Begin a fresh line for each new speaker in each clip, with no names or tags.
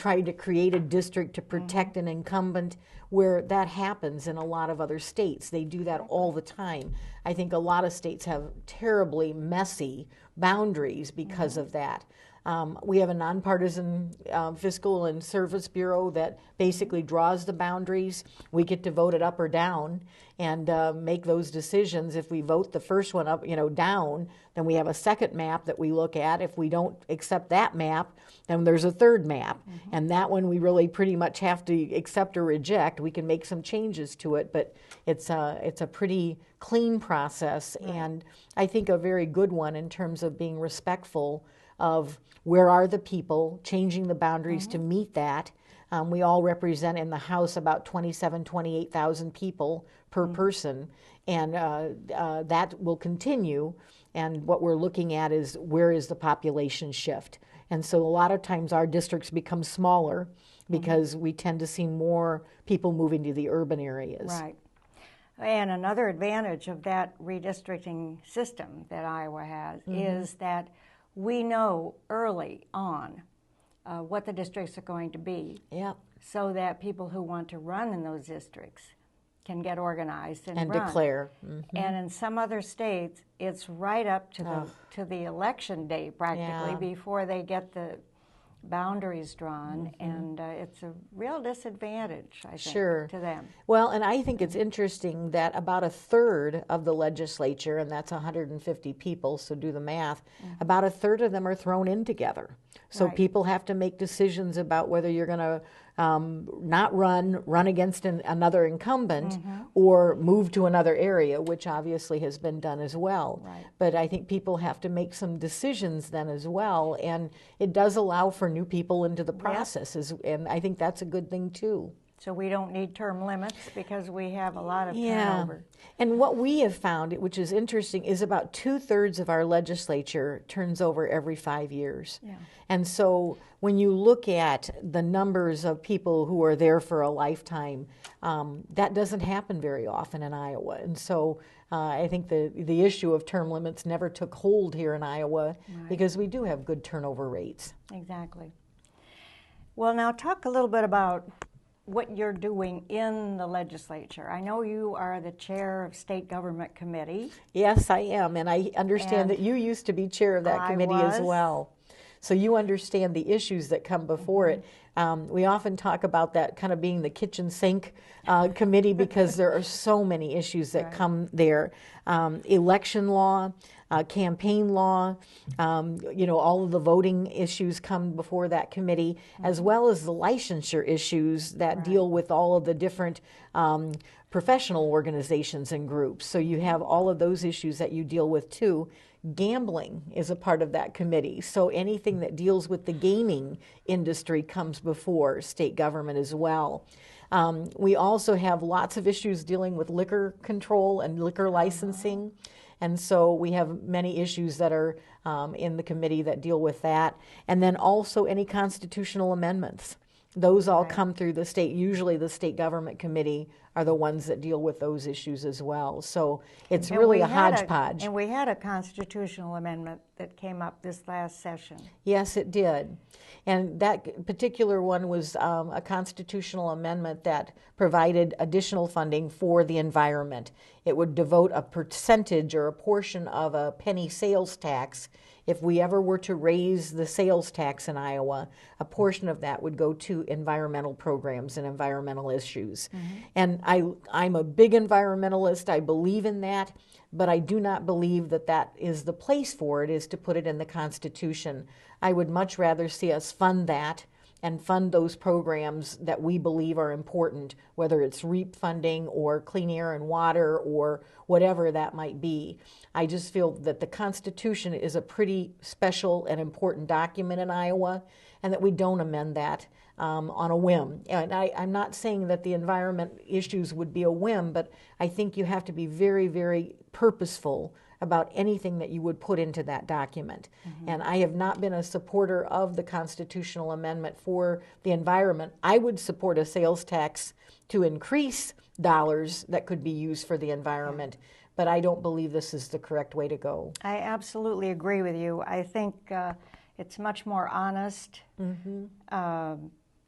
tried to create a district to protect an incumbent, where that happens in a lot of other states. They do that all the time. I think a lot of states have terribly messy boundaries because of that. We have a nonpartisan Fiscal and Service Bureau that basically draws the boundaries. We get to vote it up or down and make those decisions. If we vote the first one up, down, then we have a second map that we look at. If we don't accept that map, then there's a third map. And that one we really pretty much have to accept or reject. We can make some changes to it, but it's a pretty clean process, and I think a very good one in terms of being respectful of where are the people, changing the boundaries to meet that. We all represent in the House about 28,000 people per person, and that will continue. And what we're looking at is where is the population shift. And so a lot of times our districts become smaller because we tend to see more people moving to the urban areas.
Right. And another advantage of that redistricting system that Iowa has is that we know early on what the districts are going to be, so that people who want to run in those districts can get organized and run.
Declare.
And in some other states, it's right up to the election day practically before they get the boundaries drawn, and it's a real disadvantage, I think, to them.
Well, and I think it's interesting that about a third of the legislature, and that's 150 people, so do the math, about a third of them are thrown in together. So people have to make decisions about whether you're going to not run against another incumbent or move to another area, which obviously has been done as well. But I think people have to make some decisions then as well, and it does allow for new people into the process, and I think that's a good thing too.
So we don't need term limits because we have a lot of turnover.
And what we have found, which is interesting, is about 2/3 of our legislature turns over every 5 years. And so when you look at the numbers of people who are there for a lifetime, that doesn't happen very often in Iowa. And so I think the issue of term limits never took hold here in Iowa because we do have good turnover rates.
Exactly. Well, now talk a little bit about what you're doing in the legislature. I know you are the chair of State Government Committee.
Yes, I am, and I understand that you used to be chair of that committee as well. So you understand the issues that come before it. We often talk about that kind of being the kitchen sink committee because there are so many issues that come there. Election law, campaign law, all of the voting issues come before that committee, as well as the licensure issues that deal with all of the different professional organizations and groups. So you have all of those issues that you deal with too. Gambling is a part of that committee. So anything that deals with the gaming industry comes before state government as well. We also have lots of issues dealing with liquor control and liquor licensing. And so we have many issues that are in the committee that deal with that. And then also any constitutional amendments. Those all come through the state. Usually the State Government Committee are the ones that deal with those issues as well. So it's really a hodgepodge.
And we had a constitutional amendment that came up this last session.
Yes, it did. And that particular one was a constitutional amendment that provided additional funding for the environment. It would devote a percentage or a portion of a penny sales tax. If we ever were to raise the sales tax in Iowa, a portion of that would go to environmental programs and environmental issues. And I'm a big environmentalist. I believe in that, but I do not believe that that is the place for it, is to put it in the Constitution. I would much rather see us fund that and fund those programs that we believe are important, whether it's REAP funding or clean air and water or whatever that might be. I just feel that the Constitution is a pretty special and important document in Iowa, and that we don't amend that on a whim. And I'm not saying that the environment issues would be a whim, but I think you have to be very, very purposeful about anything that you would put into that document. And I have not been a supporter of the constitutional amendment for the environment. I would support a sales tax to increase dollars that could be used for the environment, but I don't believe this is the correct way to go.
I absolutely agree with you. I think it's much more honest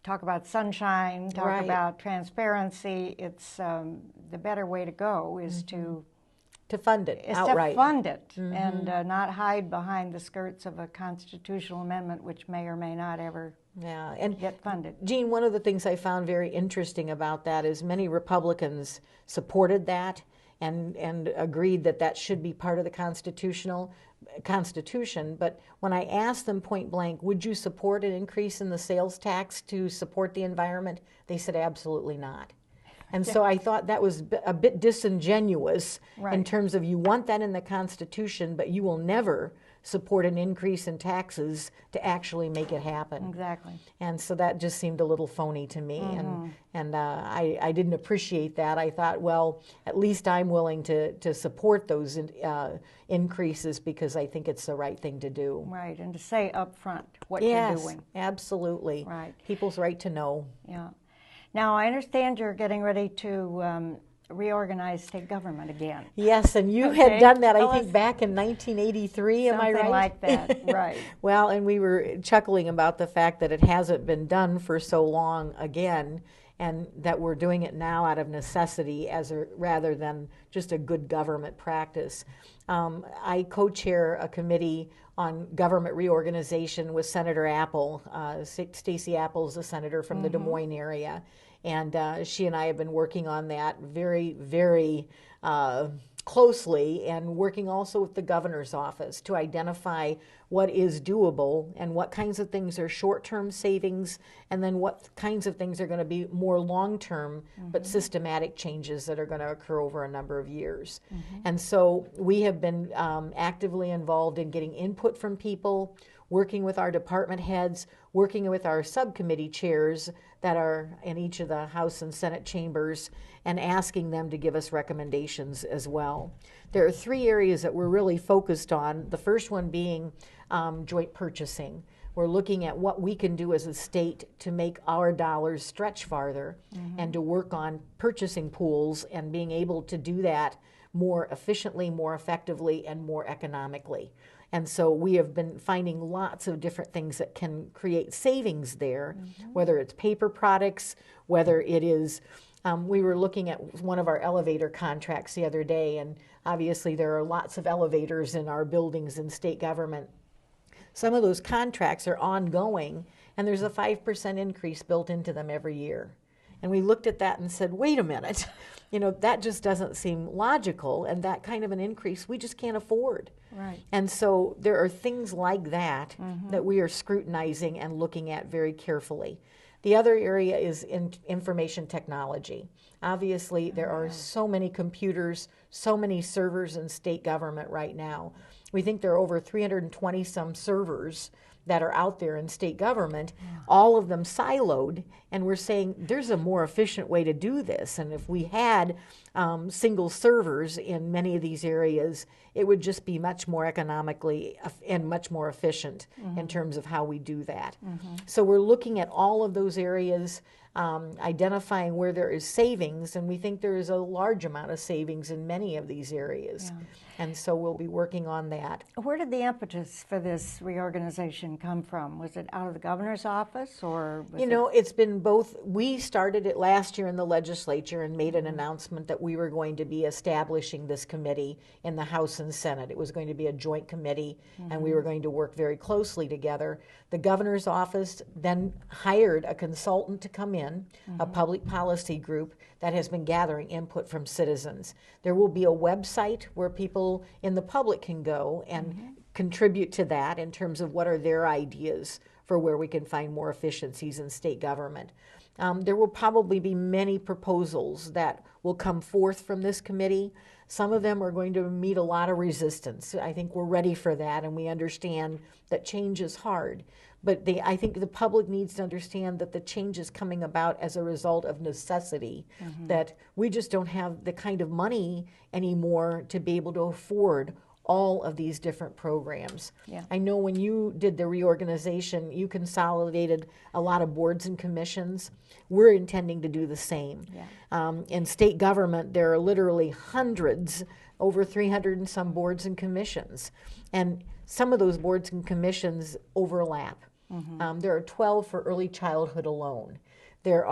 talk about sunshine, talk
Right.
about transparency. It's the better way to go is
to fund it outright.
to fund it and not hide behind the skirts of a constitutional amendment, which may or may not ever get funded.
Jean, one of the things I found very interesting about that is many Republicans supported that and agreed that that should be part of the Constitution. But when I asked them point blank, would you support an increase in the sales tax to support the environment? They said absolutely not. And so I thought that was a bit disingenuous in terms of you want that in the Constitution, but you will never support an increase in taxes to actually make it happen.
Exactly.
And so that just seemed a little phony to me, and I didn't appreciate that. I thought, well, at least I'm willing to support those increases because I think it's the right thing to do.
Right, and to say up front what you're doing.
Yes, absolutely.
Right.
People's right to know.
Yeah. Now, I understand you're getting ready to reorganize state government again.
Yes, and you had done that, I think, back in 1983, am I right?
Something like that, right.
Well, and we were chuckling about the fact that it hasn't been done for so long again, and that we're doing it now out of necessity rather than just a good government practice. I co-chair a committee on government reorganization with Senator Apple. Stacey Apple is a senator from the Des Moines area. And she and I have been working on that very, very closely, and working also with the governor's office to identify what is doable and what kinds of things are short-term savings, and then what kinds of things are going to be more long-term but systematic changes that are going to occur over a number of years. And so we have been actively involved in getting input from people, working with our department heads, working with our subcommittee chairs that are in each of the House and Senate chambers, and asking them to give us recommendations as well. There are 3 areas that we're really focused on, the first one being joint purchasing. We're looking at what we can do as a state to make our dollars stretch farther and to work on purchasing pools and being able to do that more efficiently, more effectively, and more economically. And so we have been finding lots of different things that can create savings there, whether it's paper products, whether it is, we were looking at one of our elevator contracts the other day, and obviously there are lots of elevators in our buildings in state government. Some of those contracts are ongoing, and there's a 5% increase built into them every year. And we looked at that and said, wait a minute, that just doesn't seem logical, and that kind of an increase we just can't afford.
Right.
And so there are things like that that we are scrutinizing and looking at very carefully. The other area is in information technology. Obviously, there are so many computers, so many servers in state government right now. We think there are over 320 some servers that are out there in state government, all of them siloed, and we're saying there's a more efficient way to do this. And if we had single servers in many of these areas, it would just be much more economically and much more efficient in terms of how we do that. So we're looking at all of those areas, identifying where there is savings, and we think there is a large amount of savings in many of these areas. And so we'll be working on that.
Where did the impetus for this reorganization come from? Was it out of the governor's office, or was
it's been both. We started it last year in the legislature and made an announcement that we were going to be establishing this committee in the House and Senate. It was going to be a joint committee, and we were going to work very closely together. The governor's office then hired a consultant to come in, a public policy group that has been gathering input from citizens. There will be a website where people in the public can go and contribute to that in terms of what are their ideas for where we can find more efficiencies in state government. There will probably be many proposals that will come forth from this committee. Some of them are going to meet a lot of resistance. I think we're ready for that, and we understand that change is hard. But I think the public needs to understand that the change is coming about as a result of necessity, that we just don't have the kind of money anymore to be able to afford all of these different programs. I know when you did the reorganization, you consolidated a lot of boards and commissions. We're intending to do the same. In state government, there are literally hundreds, over 300 and some boards and commissions. And some of those boards and commissions overlap. There are 12 for early childhood alone. There are